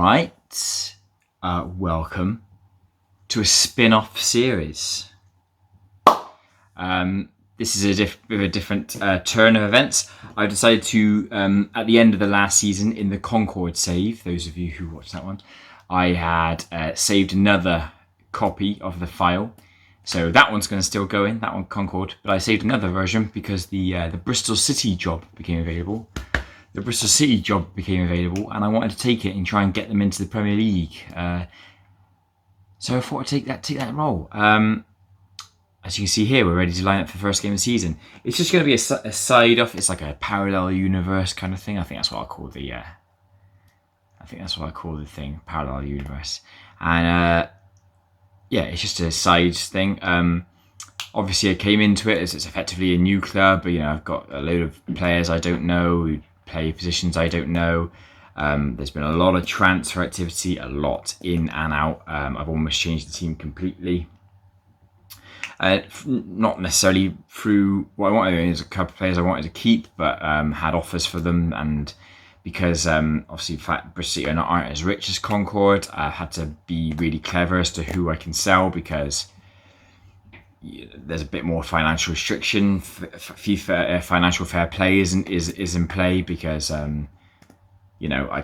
right, welcome to a spin-off series. This is a bit of a different turn of events. I decided to, at the end of the last season in the Concord save, those of you who watched that one, I had saved another copy of the file. So that one's going to still go in, that one Concord, but I saved another version because the Bristol City job became available. And I wanted to take it and try and get them into the Premier League. So I thought I'd take that role. As you can see here, we're ready to line up for the first game of the season. It's just going to be a side off. It's like a parallel universe kind of thing. I think that's what I'll call the. Thing, parallel universe. And yeah, it's just a side thing. Obviously, I came into it as it's effectively a new club. But, I've got a load of players I don't know who play positions I don't know. There's been a lot of transfer activity, a lot in and out. I've almost changed the team completely. Not necessarily through what I wanted. There's a couple of players I wanted to keep, but had offers for them. And because obviously Bristol City aren't as rich as Concord, I had to be really clever as to who I can sell because there's a bit more financial restriction. FIFA financial fair play is in play because I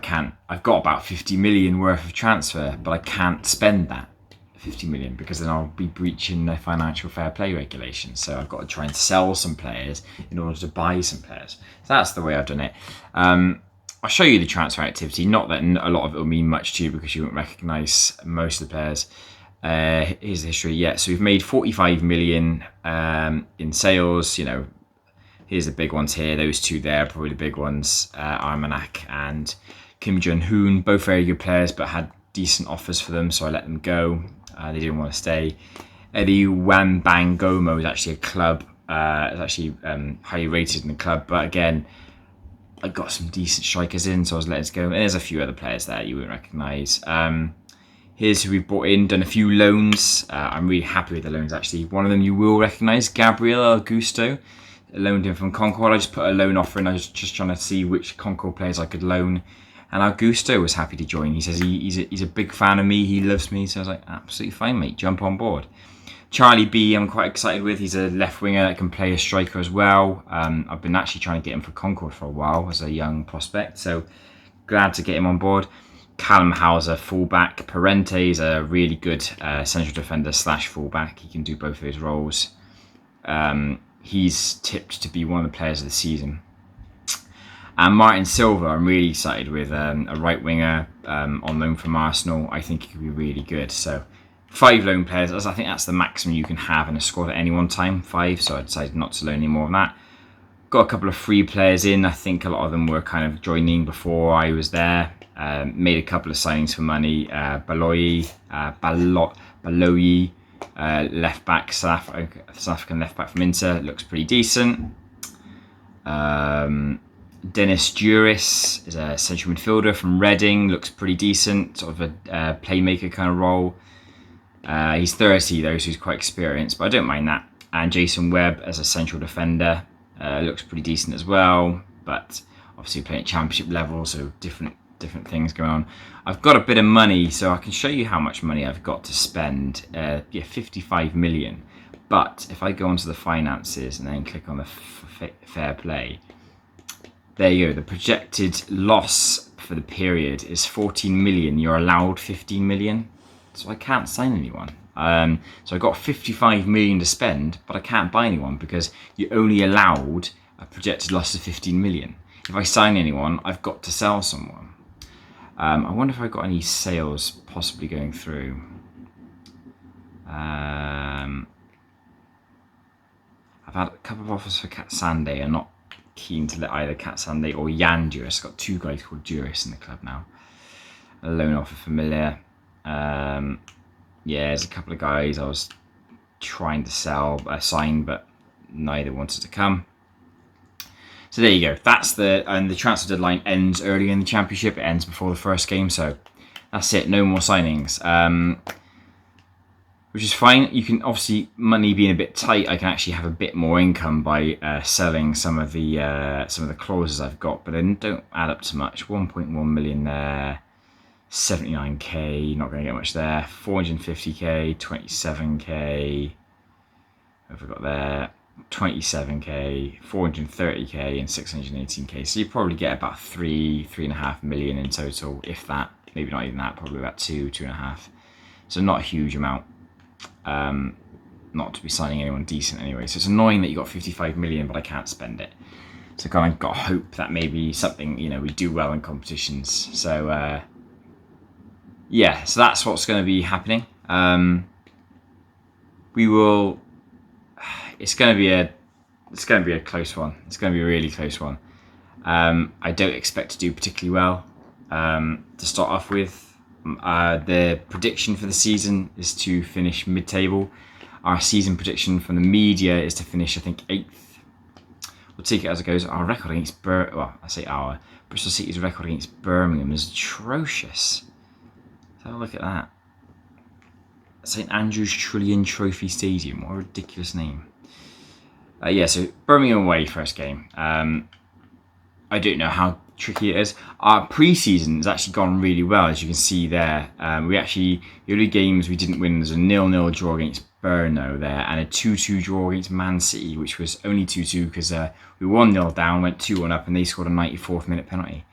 can't. I've got about 50 million worth of transfer, but I can't spend that 50 million because then I'll be breaching the financial fair play regulations. So I've got to try and sell some players in order to buy some players. So that's the way I've done it. I'll show you the transfer activity. Not that a lot of it will mean much to you because you won't recognise most of the players. Here's the history. Yeah, so we've made 45 million in sales. Here's the big ones here. Those two there are probably the big ones. Armanak and Kim Jong-hoon, both very good players, but had decent offers for them, so I let them go. They didn't want to stay. Eddie Wambangomo is actually a club. It's actually highly rated in the club, but again, I got some decent strikers in, so I was letting it go. And there's a few other players there you won't recognise. Here's who we've brought in, done a few loans. I'm really happy with the loans, actually. One of them you will recognise, Gabriel Augusto. I loaned him from Concord. I just put a loan offer in. I was just trying to see which Concord players I could loan. And Augusto was happy to join. He says he's a big fan of me. He loves me. So I was like, absolutely fine, mate. Jump on board. Charlie B, I'm quite excited with. He's a left winger that can play a striker as well. I've been actually trying to get him for Concord for a while as a young prospect. So glad to get him on board. Callum Hauser, fullback. Parente is a really good central defender / fullback. He can do both of those roles. He's tipped to be one of the players of the season. And Martin Silva, I'm really excited with a right winger on loan from Arsenal. I think he could be really good. So 5 loan players. I think that's the maximum you can have in a squad at any one time, 5. So I decided not to loan any more than that. Got a couple of free players in. I think a lot of them were kind of joining before I was there. Made a couple of signings for money. Baloyi, left back, South African left back from Inter, looks pretty decent. Dennis Duris is a central midfielder from Reading, looks pretty decent, sort of a playmaker kind of role. He's 30 though, so he's quite experienced, but I don't mind that. And Jason Webb as a central defender, looks pretty decent as well, but obviously playing at championship level, so different things going on. I've got a bit of money, so I can show you how much money I've got to spend. 55 million. But if I go onto the finances and then click on the fair play, there you go. The projected loss for the period is 14 million. You're allowed 15 million. So I can't sign anyone. So I got 55 million to spend, but I can't buy anyone because you're only allowed a projected loss of 15 million. If I sign anyone, I've got to sell someone. I wonder if I've got any sales possibly going through. I've had a couple of offers for Kat Sande. I'm not keen to let either Kat Sande or Jan Duris. I've got 2 guys called Duris in the club now. A loan offer familiar. There's a couple of guys I was trying to sign, but neither wanted to come. So there you go. That's the transfer deadline ends early in the championship. It ends before the first game, so that's it. No more signings, which is fine. You can obviously, money being a bit tight, I can actually have a bit more income by selling some of the clauses I've got, but they don't add up to much. 1.1 million there, 79k, not going to get much there. 450k, 27k. What have we got there? 27k, 430k, and 618k. So you probably get about 3.5 million in total, if that. Maybe not even that. Probably about 2.5. So not a huge amount. Not to be signing anyone decent anyway. So it's annoying that you got 55 million, but I can't spend it. So kind of got hope that maybe something, we do well in competitions. So yeah, so that's what's going to be happening. We will. It's going to be a close one. It's going to be a really close one. I don't expect to do particularly well. To start off with, the prediction for the season is to finish mid-table. Our season prediction from the media is to finish, I think, 8th. We'll take it as it goes. Our record against Bristol City's record against Birmingham is atrocious. Let's have a look at that. St Andrew's Trillion Trophy Stadium. What a ridiculous name. Yeah, so Birmingham away, first game. I don't know how tricky it is. Our pre-season has actually gone really well, as you can see there. The only games we didn't win was a 0-0 draw against Brno there, and a 2-2 draw against Man City, which was only 2-2 because we 1-0 down, went 2-1 up, and they scored a 94th minute penalty.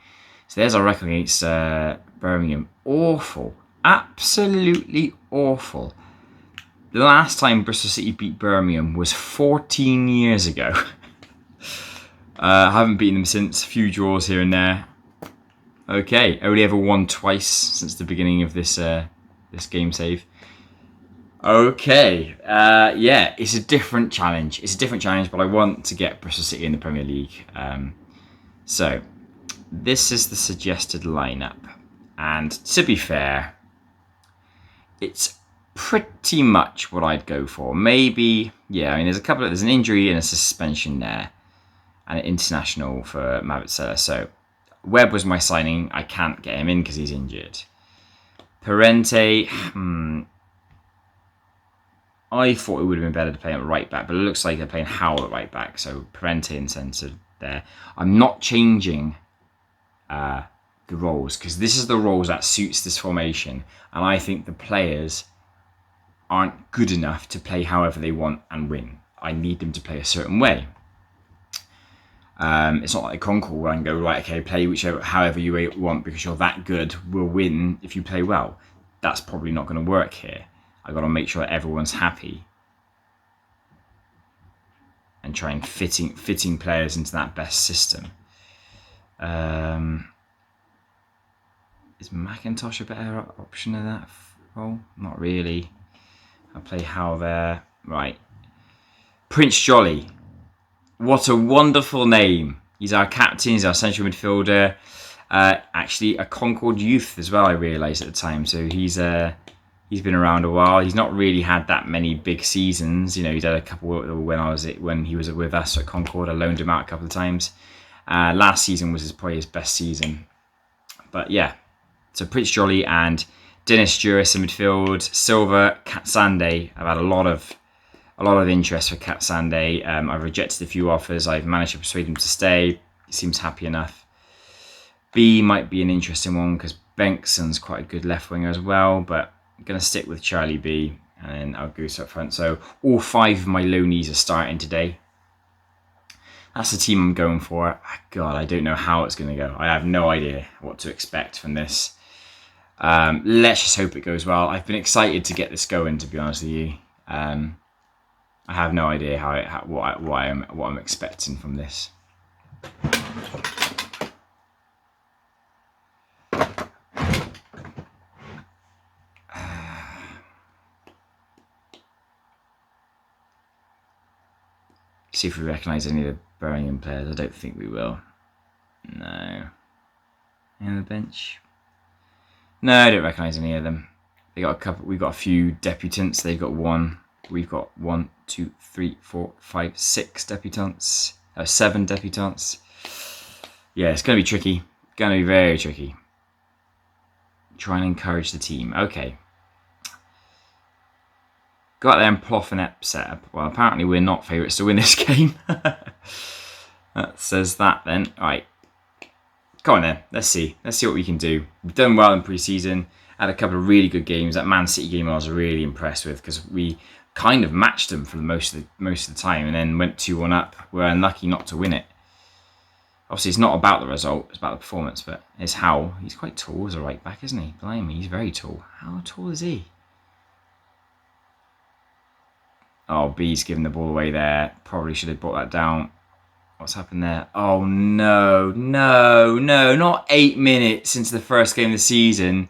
So there's our record against Birmingham. Awful. Absolutely awful. The last time Bristol City beat Birmingham was 14 years ago. I haven't beaten them since. A few draws here and there. Okay, only ever won twice since the beginning of this game save. Okay, yeah, it's a different challenge. But I want to get Bristol City in the Premier League. So, this is the suggested lineup. And to be fair, it's pretty much what I'd go for. Maybe, yeah, there's an injury and a suspension there. And an international for Mavitsela. So, Webb was my signing. I can't get him in because he's injured. Parente, I thought it would have been better to play him at right back, but it looks like they're playing Howell at right back. So, Parente in centre there. I'm not changing the roles because this is the roles that suits this formation. And I think the players aren't good enough to play however they want and win. I need them to play a certain way. It's not like Concord where I can go, right, okay, play however you want because you're that good, we'll win if you play well. That's probably not going to work here. I've got to make sure everyone's happy and try and fitting players into that best system. Is McIntosh a better option in that role? Not really. I'll play Howe there. Right. Prince Jolly. What a wonderful name. He's our captain, he's our central midfielder. Actually, a Concord youth as well, I realised at the time. So he's been around a while. He's not really had that many big seasons. He's had a couple when he was with us at Concord. I loaned him out a couple of times. Last season was probably his best season. But yeah, so Prince Jolly and Dennis Juris in midfield. Silva, Katsande. I've had a lot of interest for Katsande. I've rejected a few offers. I've managed to persuade him to stay. He seems happy enough. B might be an interesting one because Benkson's quite a good left winger as well, but I'm going to stick with Charlie B and then I'll go up front. So all 5 of my loanees are starting today. That's the team I'm going for. God, I don't know how it's going to go. I have no idea what to expect from this. Let's just hope it goes well. I've been excited to get this going, to be honest with you. I have no idea what I'm expecting from this. See if we recognise any of the Birmingham players. I don't think we will. No. On the bench? No, I don't recognise any of them. We've got a few debutants. They've got one. We've got 1, 2, 3, 4, 5, 6 debutants. 7 debutants. Yeah, it's going to be tricky. Going to be very tricky. Try and encourage the team. Okay. Go out there and plough an setup. Well, apparently we're not favourites to win this game. That says that then. All right. Come on then, let's see what we can do. We've done well in pre-season, had a couple of really good games. That Man City game I was really impressed with because we kind of matched them for most of the time, and then went 2-1 up. We're unlucky not to win it. Obviously, it's not about the result; it's about the performance. But it's how he's quite tall as a right back, isn't he? Blimey, he's very tall. How tall is he? Oh, B's giving the ball away there. Probably should have brought that down. What's happened there? Oh, no. Not 8 minutes into the first game of the season.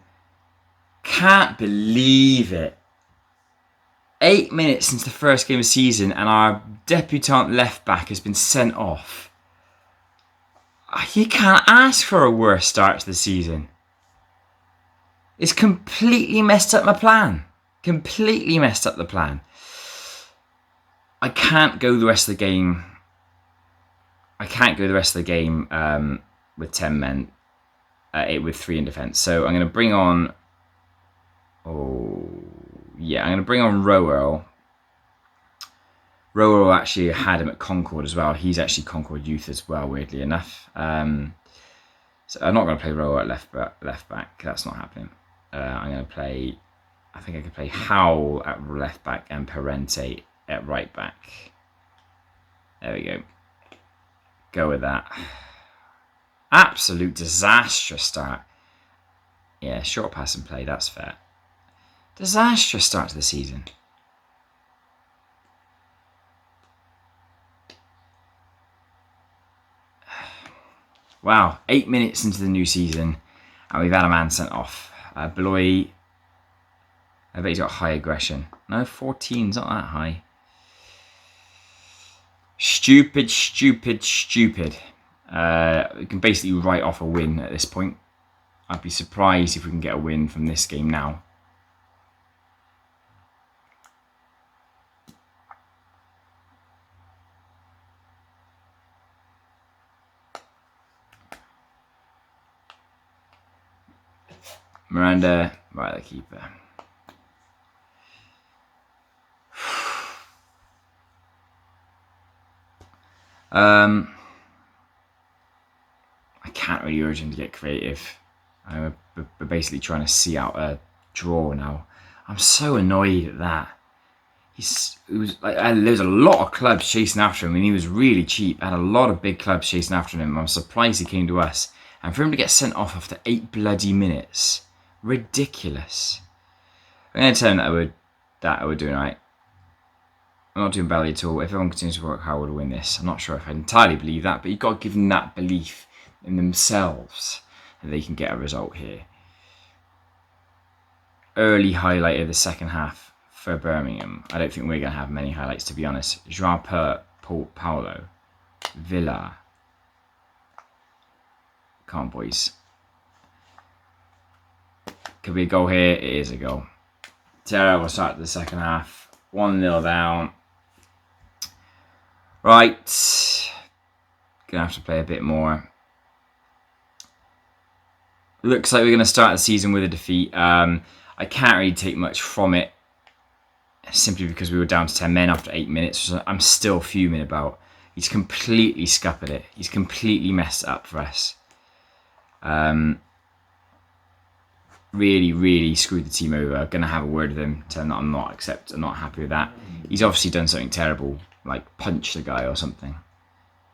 Can't believe it. 8 minutes since the first game of the season and our debutant left back has been sent off. You can't ask for a worse start to the season. It's completely messed up my plan. Completely messed up the plan. I can't go the rest of the game. With 10 men, with 3 in defence. So I'm going to bring on. I'm going to bring on Rowell. Rowell actually had him at Concord as well. He's actually Concord youth as well, weirdly enough. So I'm not going to play Rowell at left back. That's not happening. I'm going to play. I think I could play Howell at left back and Parente at right back. There we go. Go with that. Absolute disastrous start. Yeah, short pass and play, that's fair. Disastrous start to the season. Wow, 8 minutes into the new season and we've had a man sent off. Beloy, I bet he's got high aggression. No, 14's not that high. Stupid. We can basically write off a win at this point. I'd be surprised if we can get a win from this game now. Miranda, right, the keeper. I can't really urge him to get creative. We're basically trying to see out a draw now. I'm so annoyed at that. There's a lot of clubs chasing after him, and he was really cheap. Had a lot of big clubs chasing after him. I'm surprised he came to us. And for him to get sent off after 8 bloody minutes, ridiculous. I'm going to tell him that I would do right. I'm not doing badly at all. If everyone continues to work hard, we'll win this. I'm not sure if I entirely believe that, but you've got to give them that belief in themselves that they can get a result here. Early highlight of the second half for Birmingham. I don't think we're going to have many highlights, to be honest. Joao Paulo. Villa. Come on, boys. Could be a goal here. It is a goal. Terrible start to the second half. 1-0 down. Right. Gonna have to play a bit more. Looks like we're going to start the season with a defeat. I can't really take much from it, simply because we were down to 10 men after 8 minutes, which I'm still fuming about. He's completely scuppered it. He's completely messed it up for us. Really screwed the team over. I'm going to have a word with him, tell him that I'm not happy with that. He's obviously done something terrible, like punch the guy or something.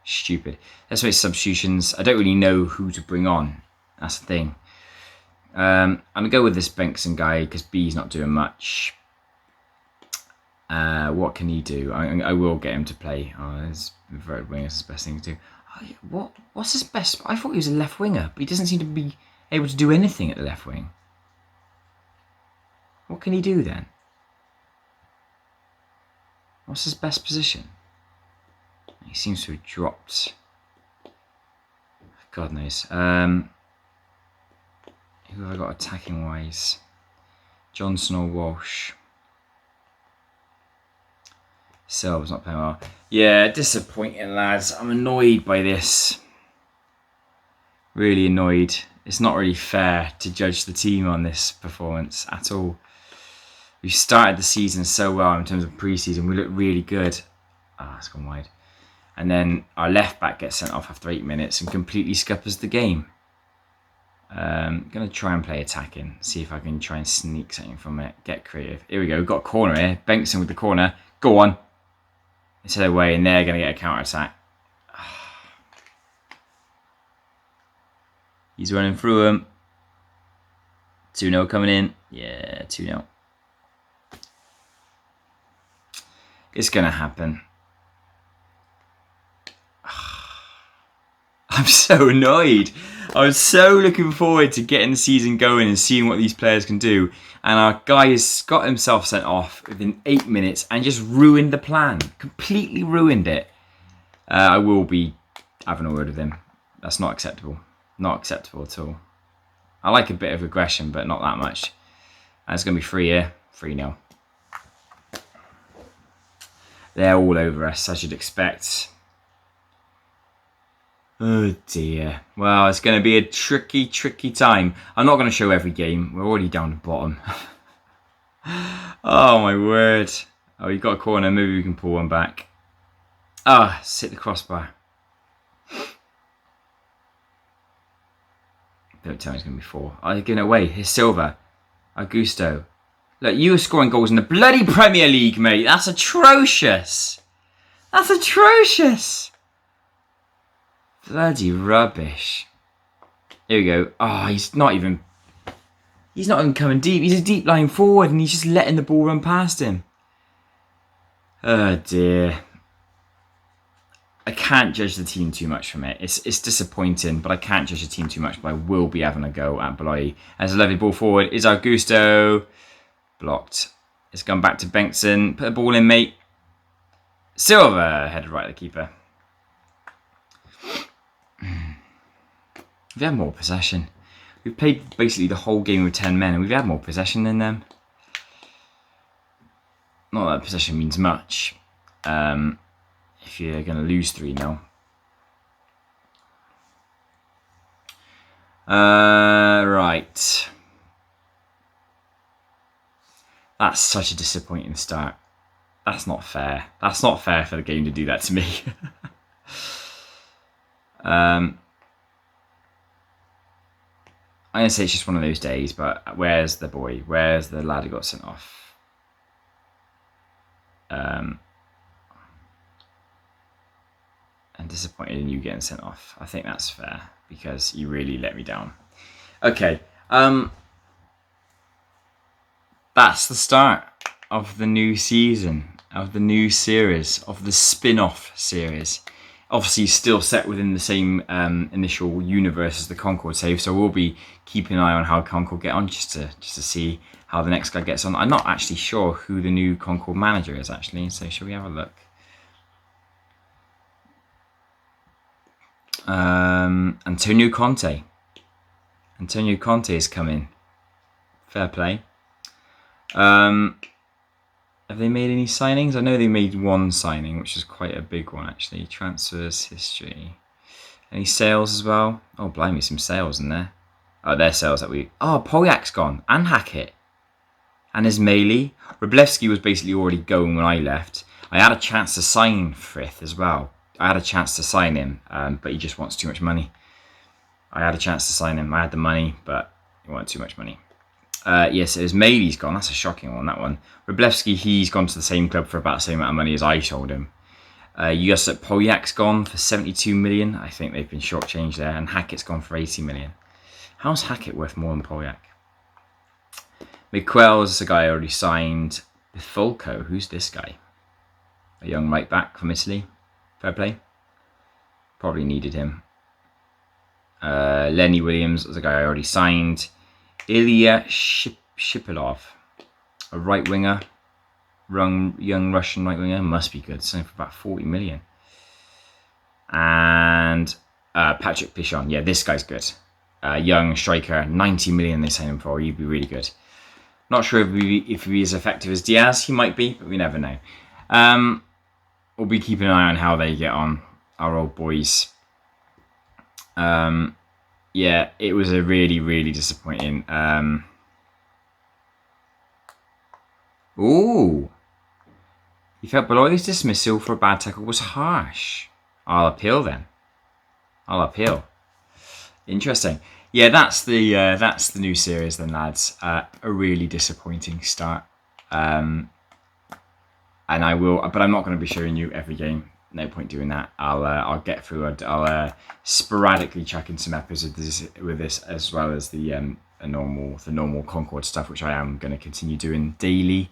Stupid. Let's make substitutions. I don't really know who to bring on. That's the thing. I'm going to go with this Benson guy because B's not doing much. What can he do? I will get him to play. Oh, his inverted winger is the best thing to do. Oh, what's his best? I thought he was a left winger, but he doesn't seem to be able to do anything at the left wing. What can he do then? What's his best position? He seems to have dropped. God knows. Who have I got attacking wise? Johnson or Walsh? Silva's not playing well. Yeah, disappointing, lads. I'm annoyed by this. Really annoyed. It's not really fair to judge the team on this performance at all. We started the season so well in terms of pre-season. We looked really good. It's gone wide. And then our left back gets sent off after 8 minutes and completely scuppers the game. Going to try and play attacking. See if I can try and sneak something from it. Get creative. Here we go. We've got a corner here. Bengtson with the corner. Go on. It's head away and they're going to get a counter-attack. He's running through him. 2-0 coming in. Yeah, 2-0. It's going to happen. I'm so annoyed. I was so looking forward to getting the season going and seeing what these players can do. And our guy has got himself sent off within 8 minutes and just ruined the plan. Completely ruined it. I will be having a word with him. That's not acceptable. Not acceptable at all. I like a bit of aggression, but not that much. And it's going to be 3 here. 3-0. They're all over us, I should expect. Oh dear. Well, it's going to be a tricky time. I'm not going to show every game. We're already down the bottom. Oh my word. Oh, you've got a corner. Maybe we can pull one back. Ah, sit the crossbar. Don't tell me it's going to be 4. Oh, you're getting away. Here's Silva. Augusto. Look, you were scoring goals in the bloody Premier League, mate. That's atrocious. That's atrocious. Bloody rubbish. Here we go. Oh, he's not even coming deep. He's a deep line forward and he's just letting the ball run past him. Oh dear. I can't judge the team too much from it. It's disappointing, but I can't judge the team too much. But I will be having a go at Bloy. As a lovely ball forward is Augusto. Blocked. It's gone back to Bengtson. Put the ball in, mate. Silva headed right at the keeper. We've had more possession. We've played basically the whole game with 10 men and we've had more possession than them. Not that possession means much. If you're going to lose 3-0. Right. That's such a disappointing start. That's not fair. That's not fair for the game to do that to me. I'm going to say it's just one of those days, but where's the boy? Where's the lad who got sent off? I'm disappointed in you getting sent off. I think that's fair because you really let me down. Okay. That's the start of the new season, of the new series, of the spin-off series. Obviously still set within the same initial universe as the Concord save, so we'll be keeping an eye on how Concord get on just to see how the next guy gets on. I'm not actually sure who the new Concord manager is actually, so shall we have a look? Antonio Conte. Antonio Conte is coming. Fair play. Have they made any signings? I know they made one signing, which is quite a big one actually. Transfers history. Any sales as well? Oh, blimey, some sales in there. Oh, their sales that we... Oh, Poljac's gone. And Hackett. And Ismaili. Wroblewski was basically already going when I left. I had a chance to sign Frith as well. I had a chance to sign him, but he just wants too much money. I had a chance to sign him. I had the money, but he wanted too much money. Yes, it was Mailey's gone. That's a shocking one, that one. Wroblewski, he's gone to the same club for about the same amount of money as I sold him. Jusip Poljac's gone for 72 million. I think they've been shortchanged there. And Hackett's gone for 80 million. How's Hackett worth more than Poljak? Miquel's a guy I already signed. Bifulco, who's this guy? A young right back from Italy. Fair play. Probably needed him. Lenny Williams was a guy I already signed. Ilya Shipilov, a right winger, young Russian right winger, must be good. Selling for about 40 million. And Patrick Pichon, yeah, this guy's good. Young striker, 90 million they signed him for. He'd be really good. Not sure if he'd be as effective as Diaz. He might be, but we never know. We'll be keeping an eye on how they get on, our old boys. Yeah, it was a really, really disappointing. Ooh. He felt Beloy's dismissal for a bad tackle was harsh. I'll appeal then. I'll appeal. Interesting. Yeah, that's the new series then, lads. A really disappointing start. And I will, but I'm not going to be showing you every game. No point doing that. I'll get through. I'll sporadically chuck in some episodes with this, as well as the normal Concord stuff, which I am going to continue doing daily.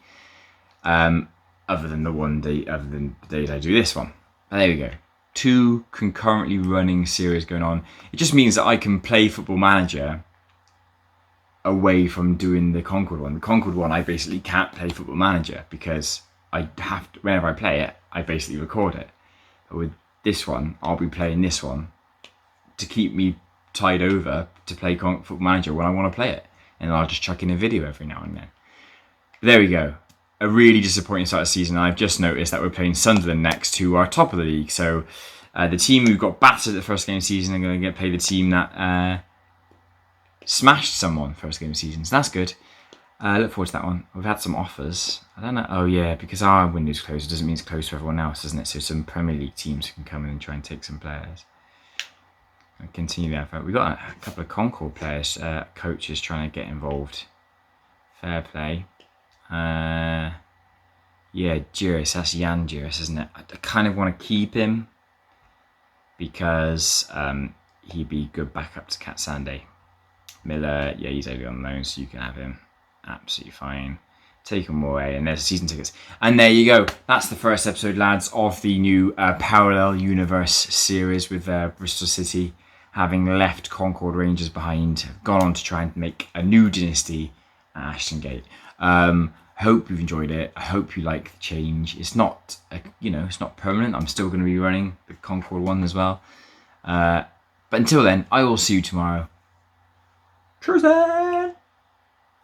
Other than the days I do this one. But there we go. 2 concurrently running series going on. It just means that I can play Football Manager away from doing the Concord one. The Concord one, I basically can't play Football Manager because I have to, whenever I play it, I basically record it. But with this one, I'll be playing this one to keep me tied over to play Football Manager when I want to play it. And I'll just chuck in a video every now and then. But there we go. A really disappointing start of the season. I've just noticed that we're playing Sunderland next, who are top of the league. So the team who got battered at the first game of the season are going to play the team that smashed someone first game of the season. So that's good. I look forward to that one. We've had some offers. I don't know. Oh yeah, because our window's closed, it doesn't mean it's closed for everyone else, doesn't it? So some Premier League teams can come in and try and take some players. And continue the effort. We've got a couple of Concord players, coaches trying to get involved. Fair play. Yeah, Juris, that's Jan Juris, isn't it? I kind of want to keep him because he'd be good backup to Cat Sanday. Miller, yeah, he's only on loan, so you can have him. Absolutely fine. Take him away, and there's season tickets. And there you go. That's the first episode, lads, of the new Parallel Universe series with Bristol City having left Concord Rangers behind, gone on to try and make a new dynasty at Ashton Gate. Hope you've enjoyed it. I hope you like the change. It's not, it's not permanent. I'm still going to be running the Concord one as well. But until then, I will see you tomorrow. Cheers.